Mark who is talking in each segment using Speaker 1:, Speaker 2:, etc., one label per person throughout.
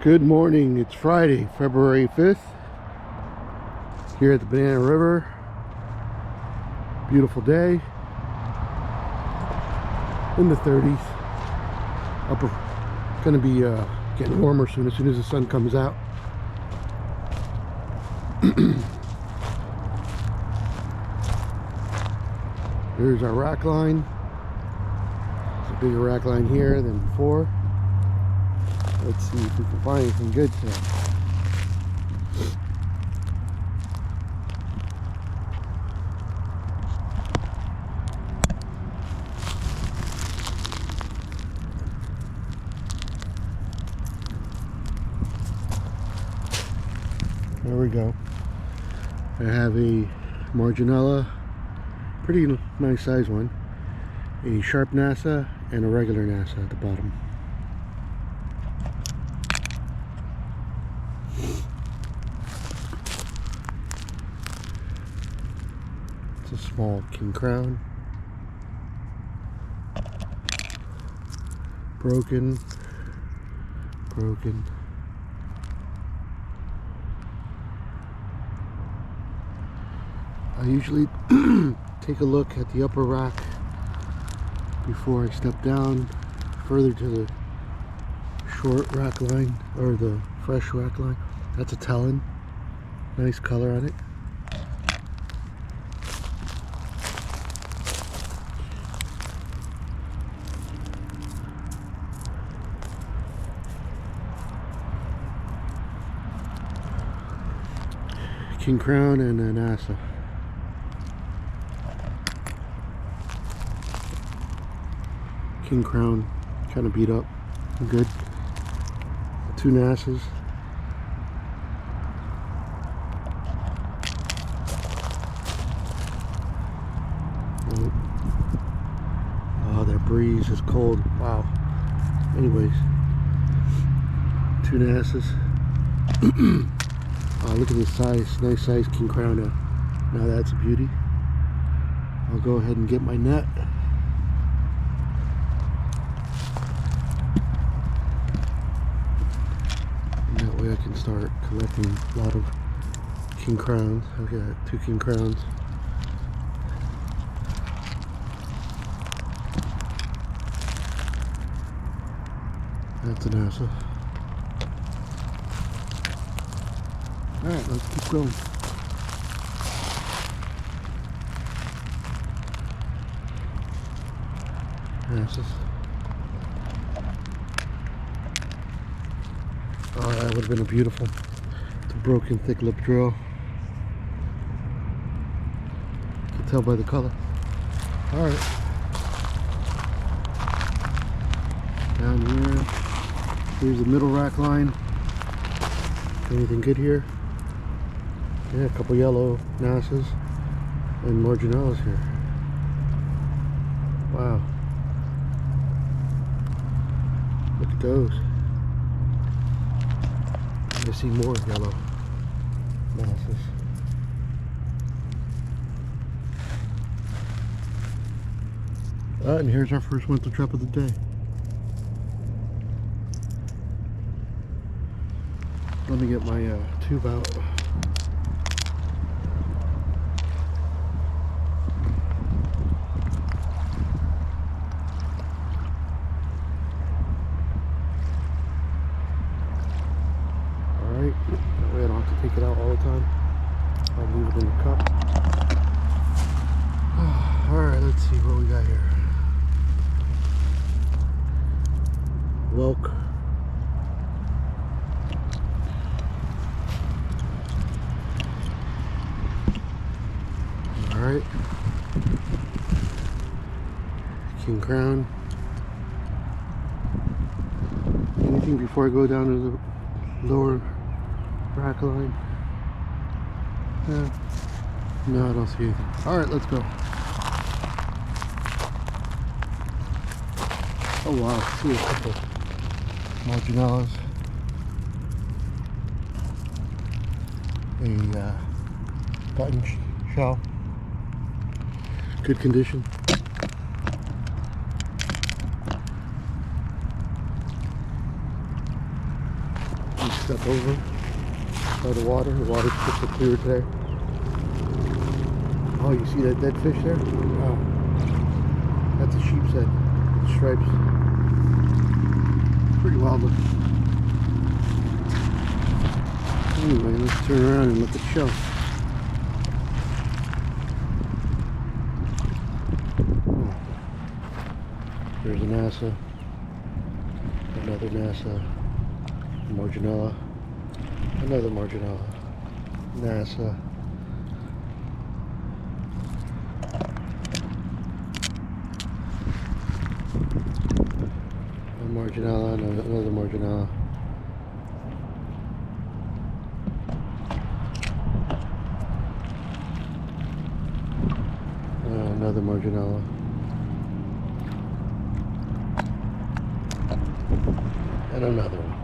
Speaker 1: Good morning. It's Friday, February 5th, here at the Banana River. Beautiful day. In the 30s. Gonna be getting warmer soon as the sun comes out. Here's our rack line. It's a bigger rack line here than before. Let's see if we can find anything good today. There we go. I have a Marginella, pretty nice size one, a Sharp NASA, and a regular NASA at the bottom. It's a small King Crown. Broken. I usually take a look at the upper rack before I step down further to the short rack line, or the fresh rack line. That's a Talon. Nice color on it. King Crown and a NASA. King Crown kind of beat up. Good. Two NASAs. Oh, that breeze is cold. Wow. Anyways, two NASAs. Oh, look at this size. Nice size King Crown now. Now that's a beauty. I'll go ahead and get my net. And that way I can start collecting a lot of King Crowns. I've got two King Crowns. That's a NASA. Alright, let's keep going. NASAs. Oh, that would have been a beautiful. It's a broken thick lip drill. You can tell by the color. Alright. Down here. Here's the middle rack line. Anything good here? Yeah, a couple yellow NASAs and Marginellas here. Wow. Look at those. I see more yellow NASAs. And here's our first winter trap of the day. Let me get my tube out. Alright, that way I don't have to take it out all the time. I'll leave it in the cup. Alright, let's see what we got here. Welk. Alright. King Crown. Anything before I go down to the lower rack line? No, I don't see anything. Alright, let's go. Oh wow, I see a couple Marginellas. A button shell. Good condition. step over by the water. The water's crystal clear today. Oh, you see that dead fish there? Wow. That's a sheep's head with stripes. Pretty wild looking. Anyway, let's turn around and look at the show. There's a NASA, another NASA, Marginella, another Marginella, NASA, a Marginella, another Marginella. Another Marginella. And another one.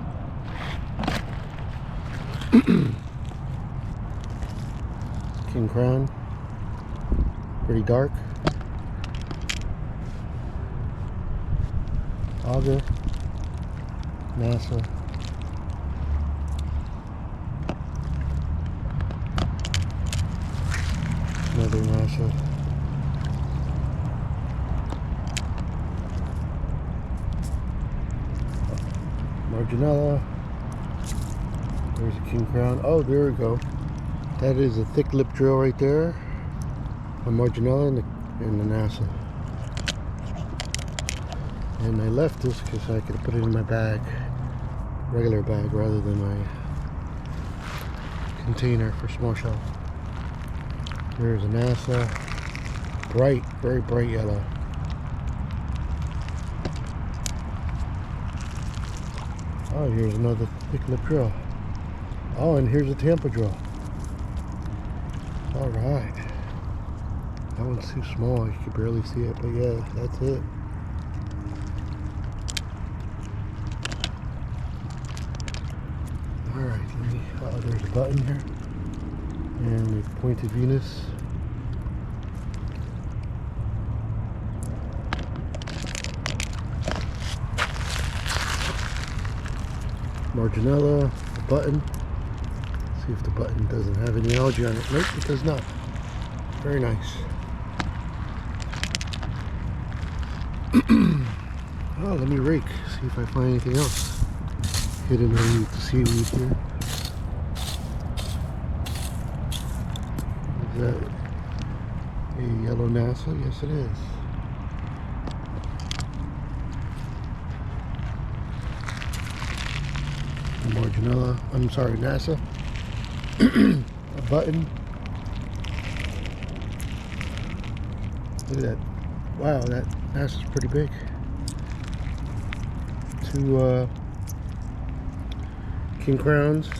Speaker 1: King Crown. Pretty dark. Auger. NASA. Another NASA. Marginella. There's a King Crown. Oh, there we go. That is a thick lip drill right there. A Marginella and the NASA. And I left this because I could put it in my bag, regular bag, rather than my container for small shell. There's a NASA. Bright, very bright yellow. Oh, here's another thick lip drill. Oh, and here's a Tampa drill. Alright. That one's too small, you can barely see it, but yeah, that's it. Alright, oh, there's a button here. And a pointed Venus. Marginella, a button. See if the button doesn't have any algae on it. Nope, it does not. Very nice. Oh, let me rake, see if I find anything else hidden underneath the seaweed here. Is that a yellow NASA? Yes, it is. Marginella, I'm sorry, NASA. A button. Look at that. Wow, that NASA's pretty big. Two King Crowns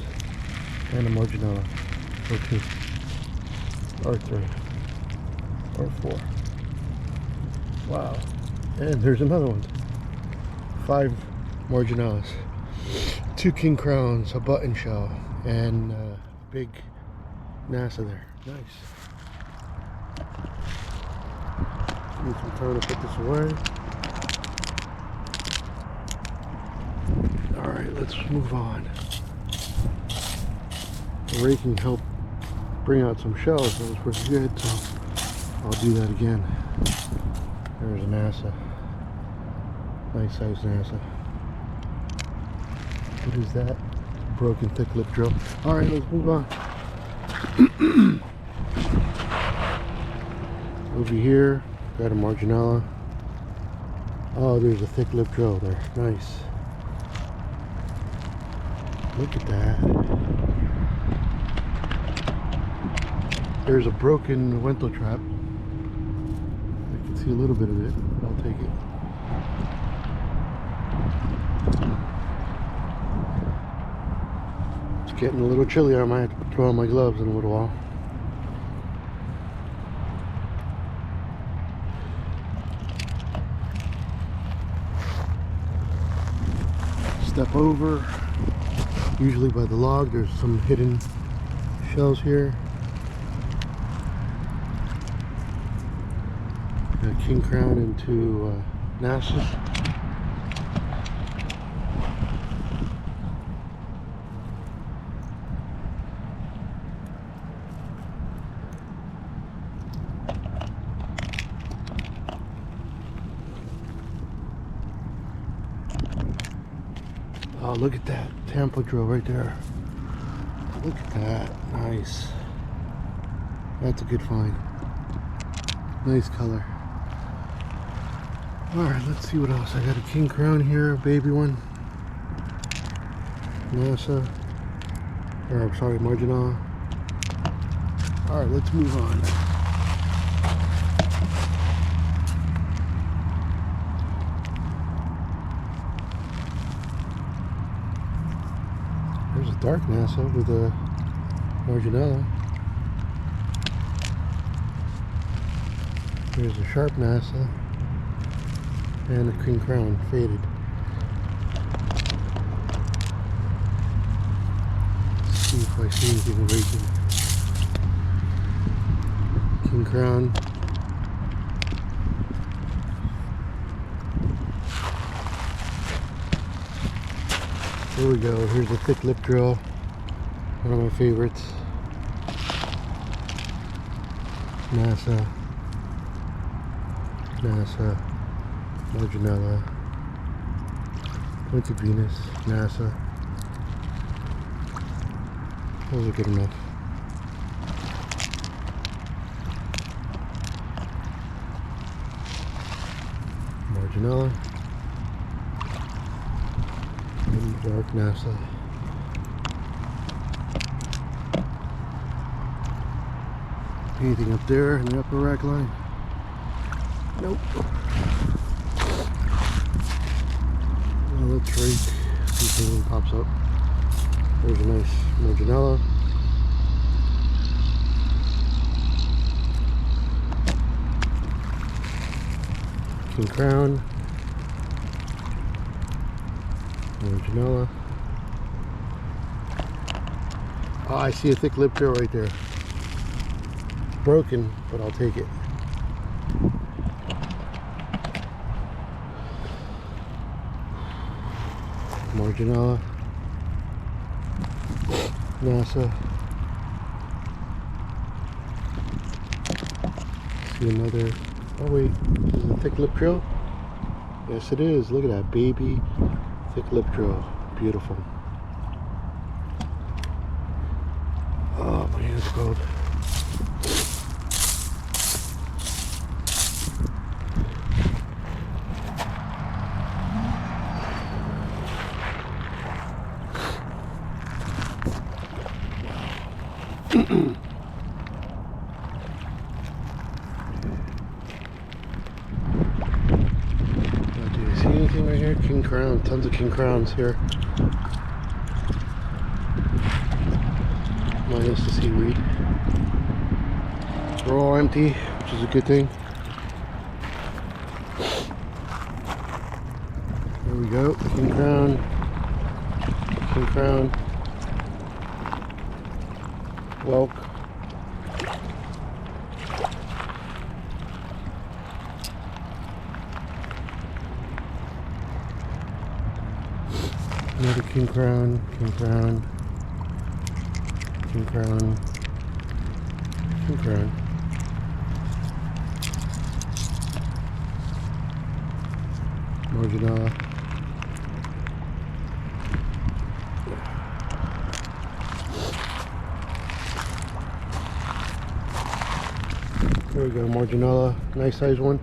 Speaker 1: and a Marginella. Or two. Or three. Or four. Wow. And there's another one. 5 Marginellas. 2 King Crowns, a button shell, and a big NASA there. Nice. Need some time to put this away. Alright, let's move on. The raking helped bring out some shells. That was pretty good, so I'll do that again. There's a NASA. Nice size NASA. What is that? Broken thick lip drill. Alright, let's move on. Over here, got a Marginella. Oh, there's a thick lip drill there. Nice. Look at that. There's a broken Wento trap. I can see a little bit of it. I'll take it. It's getting a little chilly. I might have to throw on my gloves in a little while. Step over. Usually by the log, there's some hidden shells here. Got King Crown into NASA. Oh, look at that Tampa drill right there. Look at that. Nice. That's a good find. Nice color. Alright, let's see what else. I got a king crown here, a baby one. NASA. Or I'm sorry, marginal. Alright, let's move on. There's a dark NASA with a marginella. Here's a sharp NASA and a king crown faded. Let's see if I see anything raking. King crown. Here we go. Here's a thick lip drill. One of my favorites. NASA. NASA. Marginella. Points of Venus. NASA. Those are good enough. Marginella. And dark NASA. Anything up there in the upper rack line? Nope. Well, let's rake. See if anything pops up. There's a nice marginella. King crown. Marginella. Oh, I see a thick lip drill right there. Broken, but I'll take it. Marginella. NASA. See another. Oh wait, is it a thick lip drill? Yes it is. Look at that baby thick lip drill. Beautiful. Oh, my hands are cold. Do you see anything right here? King crown, tons of king crowns here. Minus the seaweed. They're all empty, which is a good thing. There we go, king crown, king crown, whelk. Another king crown, king crown, king crown, king crown. Marginella. There we go, marginella, nice size one.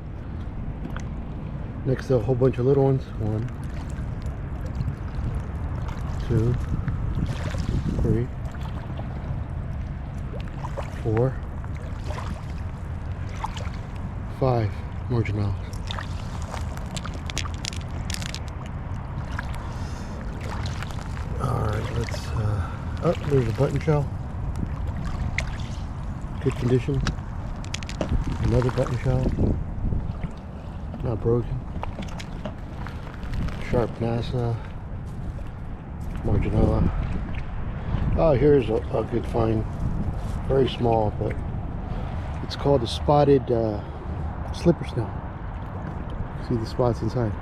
Speaker 1: Next to a whole bunch of little ones. 1, 2, 3, 4, 5 marginellas. Alright, let's oh, there's a button shell. Good condition. Another button shell. Not broken. Sharp NASA. Marginella. Oh, here's a good find. Very small, but it's called the spotted slipper snail. See the spots inside.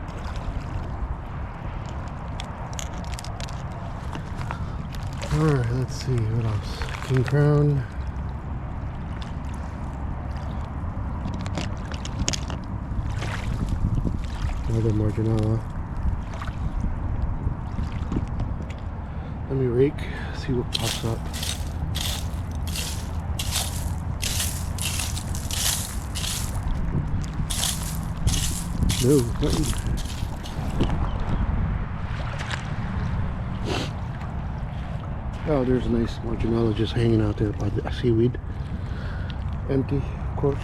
Speaker 1: Alright, let's see what else. King crown. Another marginella. Let me rake, see what pops up. No, nothing. Oh, there's a nice marginella just hanging out there by the seaweed. Empty, of course.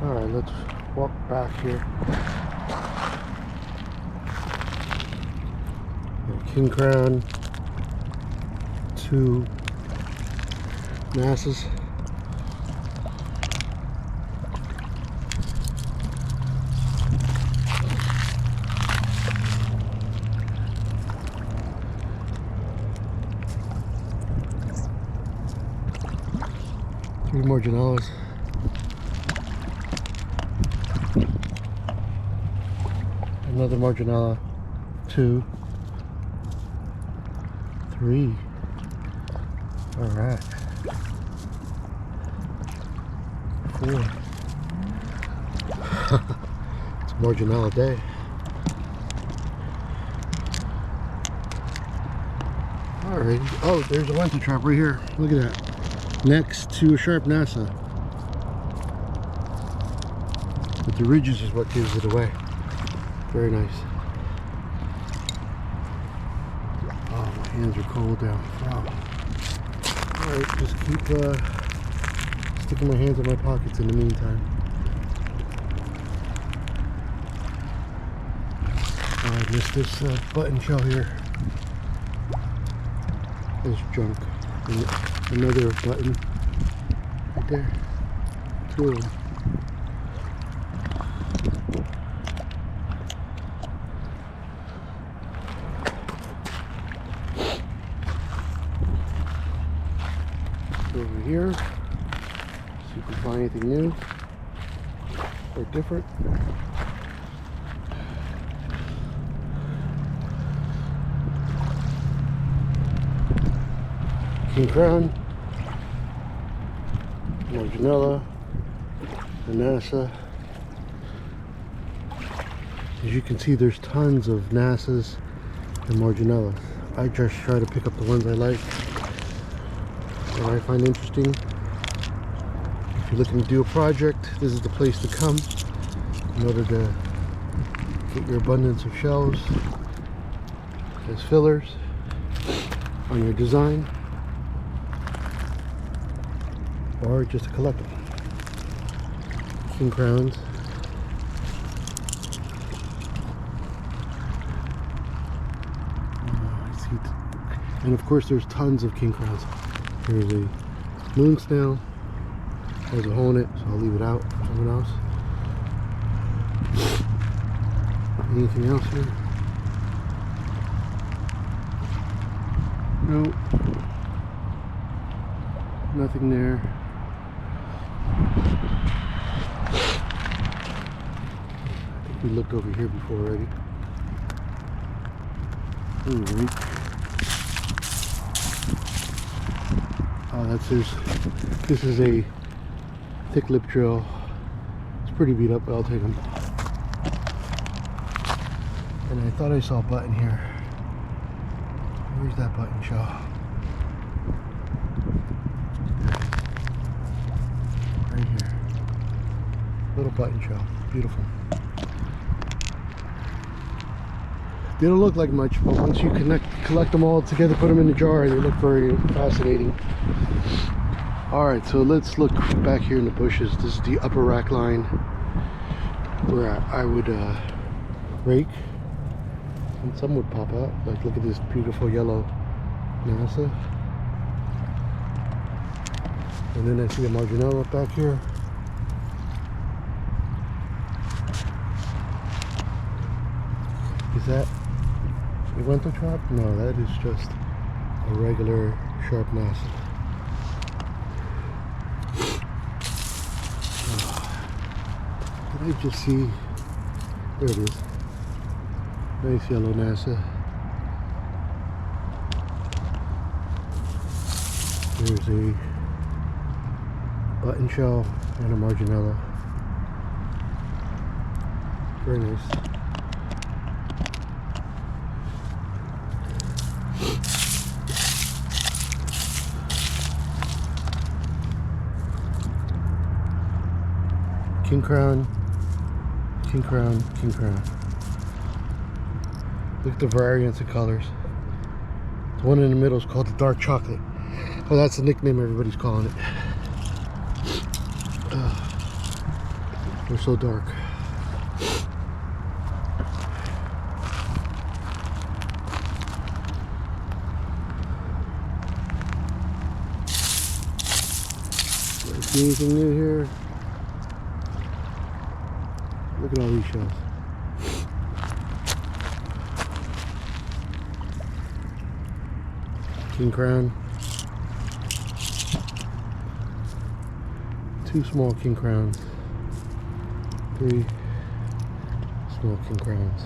Speaker 1: Alright, let's walk back here. King crown, 2 Nassas. Three marginellas. Another marginella. 2, 3. All right. 4. It's a marginella day. All right. Oh, there's a lentil trap right here. Look at that. Next to a sharp Nassa. But the ridges is what gives it away. Very nice. Oh, my hands are cold down. Wow. Alright, just keep sticking my hands in my pockets in the meantime. I missed this button shell here. There's junk. And another button right there. 2 of them. Over here, see if we find anything new or different. King crown, marginella, Nassa. As you can see, there's tons of Nassas and marginellas. I just try to pick up the ones I like, that I find interesting. If you're looking to do a project, this is the place to come in order to get your abundance of shells as fillers on your design, or just to collect them. King crowns. I see. And of course there's tons of king crowns. Here's a moon snail. There's a hole in it, so I'll leave it out for someone else. Anything else here? Nope. Nothing there. I think we looked over here before already. Ooh, oh, this is a thick lip drill. It's pretty beat up, but I'll take them. And I thought I saw a button here. Where's that button shell? Right here. Little button shell. Beautiful. They don't look like much, but once you collect them all together, put them in the jar, they look very fascinating. Alright, so let's look back here in the bushes. This is the upper rack line where I would rake, and some would pop out. Like, look at this beautiful yellow Nassa. And then I see a marginella back here. Is that a lentil trap? No, that is just a regular sharp Nassa. Did I just see? There it is. Nice yellow Nassa. There's a button shell and a marginella. Very nice. king crown, king crown, king crown. Look at the variance of colors. The one in the middle is called the dark chocolate. Oh, that's the nickname everybody's calling it. They're so dark. See anything new here? Look at all these shells. King crown. 2 small king crowns. 3 small king crowns.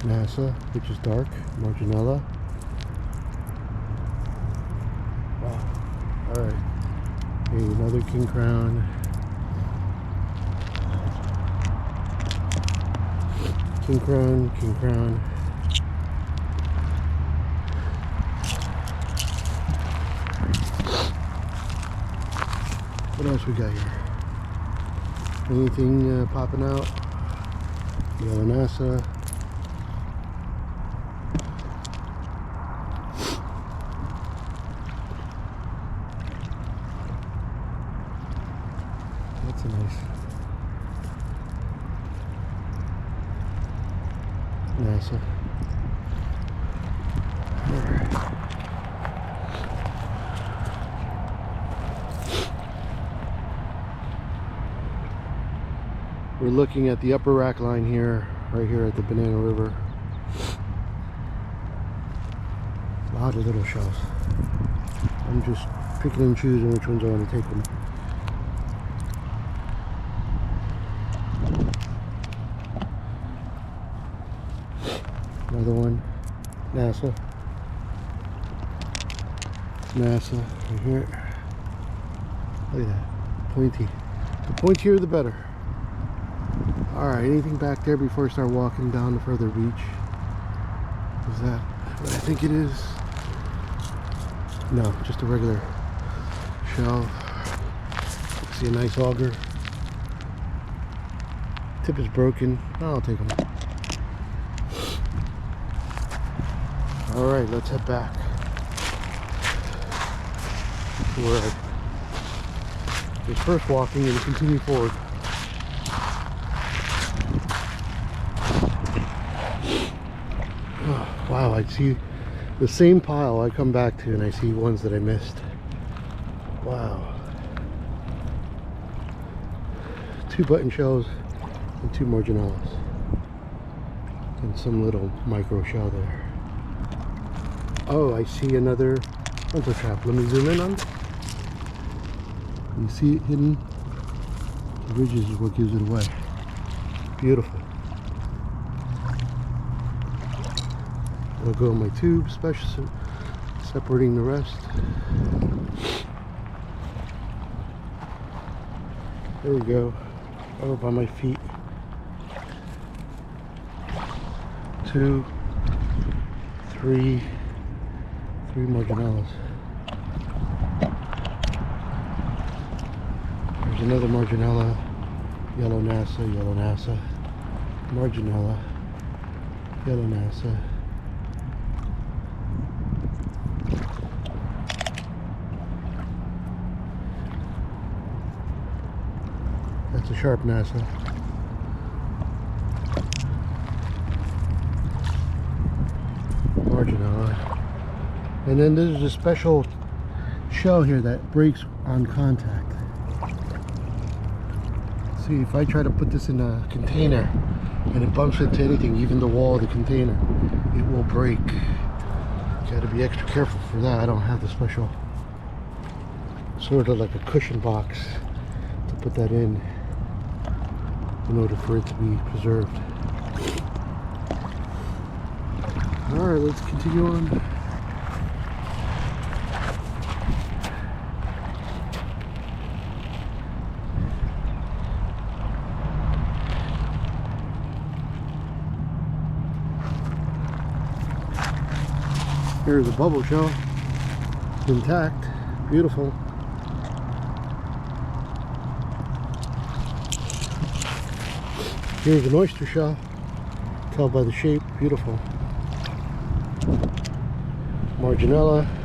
Speaker 1: NASA, which is dark. Marginella. Wow. Alright. Another king crown. King crown, king crown. What else we got here? Anything popping out? Yellow NASA. That's a nice NASA. Alright. We're looking at the upper rack line here, right here at the Banana River. A lot of little shells. I'm just picking and choosing which ones I want to take them. Another one, NASA. NASA right here. Look at that, pointy. The pointier the better. Alright, anything back there before I start walking down the further beach? Is that what I think it is? No, just a regular shell. See a nice auger. Tip is broken. I'll take them. Alright, let's head back to where I was first walking and continue forward. Wow, I see the same pile I come back to and I see ones that I missed. Wow. 2 button shells and 2 marginellas. And some little micro shell there. Oh, I see another frontal trap. Let me zoom in on it. You see it hidden? The ridges is what gives it away. Beautiful. I'll go in my tube, special separating the rest. There we go. Over by my feet. 2, 3 marginellas. There's another marginella. Yellow NASA, marginella, yellow NASA. That's a sharp NASA. Marginella. And then there's a special shell here that breaks on contact. See, if I try to put this in a container and it bumps into anything, even the wall of the container, it will break. Got to be extra careful for that. I don't have the special, sort of like a cushion box to put that in order for it to be preserved. Alright, let's continue on. Here's a bubble shell, intact, beautiful. Here's an oyster shell. Tell by the shape, beautiful. Marginella.